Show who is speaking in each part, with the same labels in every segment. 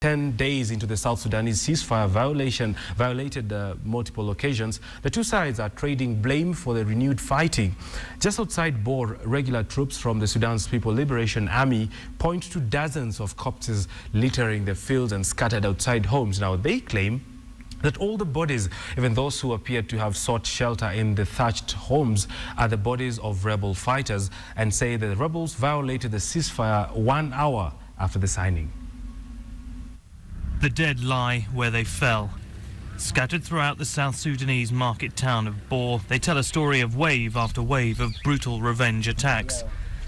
Speaker 1: 10 days into the South Sudanese ceasefire violated multiple occasions, the two sides are trading blame for the renewed fighting. Just outside Bor, regular troops from the Sudan People's Liberation Army point to dozens of corpses littering the fields and scattered outside homes. Now, they claim that all the bodies, even those who appear to have sought shelter in the thatched homes, are the bodies of rebel fighters, and say the rebels violated the ceasefire 1 hour after the signing.
Speaker 2: The dead lie where they fell. Scattered throughout the South Sudanese market town of Bor, they tell a story of wave after wave of brutal revenge attacks.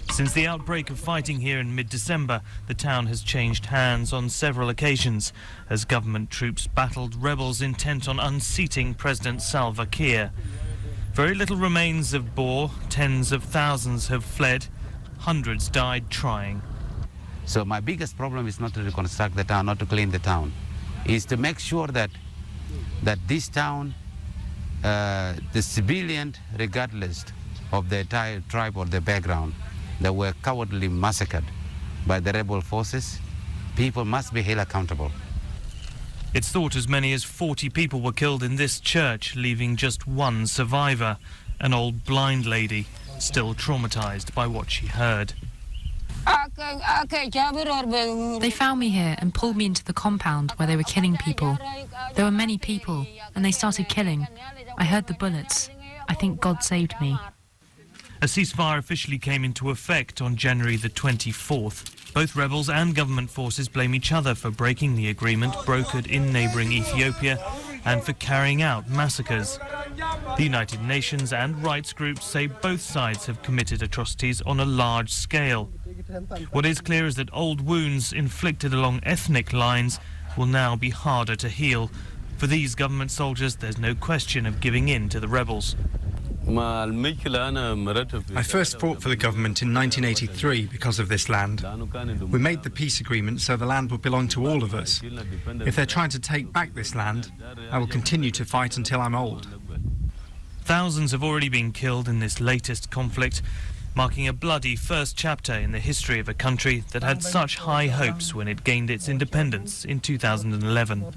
Speaker 2: Since the outbreak of fighting here in mid-December, the town has changed hands on several occasions as government troops battled rebels intent on unseating President Salva Kiir. Very little remains of Bor. Tens of thousands have fled. Hundreds died trying.
Speaker 3: So my biggest problem is not to reconstruct the town, not to clean the town, is to make sure that this town, the civilian, regardless of their tribe or their background, that were cowardly massacred by the rebel forces, people must be held accountable.
Speaker 2: It's thought as many as 40 people were killed in this church, leaving just one survivor, an old blind lady, still traumatized by what she heard.
Speaker 4: They found me here and pulled me into the compound where they were killing people. There were many people, and they started killing. I heard the bullets. I think God saved me.
Speaker 2: A ceasefire officially came into effect on January the 24th. Both rebels and government forces blame each other for breaking the agreement brokered in neighbouring Ethiopia and for carrying out massacres. The United Nations and rights groups say both sides have committed atrocities on a large scale. What is clear is that old wounds inflicted along ethnic lines will now be harder to heal. For these government soldiers, there's no question of giving in to the rebels.
Speaker 5: I first fought for the government in 1983 because of this land. We made the peace agreement so the land would belong to all of us. If they're trying to take back this land, I will continue to fight until I'm old.
Speaker 2: Thousands have already been killed in this latest conflict, marking a bloody first chapter in the history of a country that had such high hopes when it gained its independence in 2011.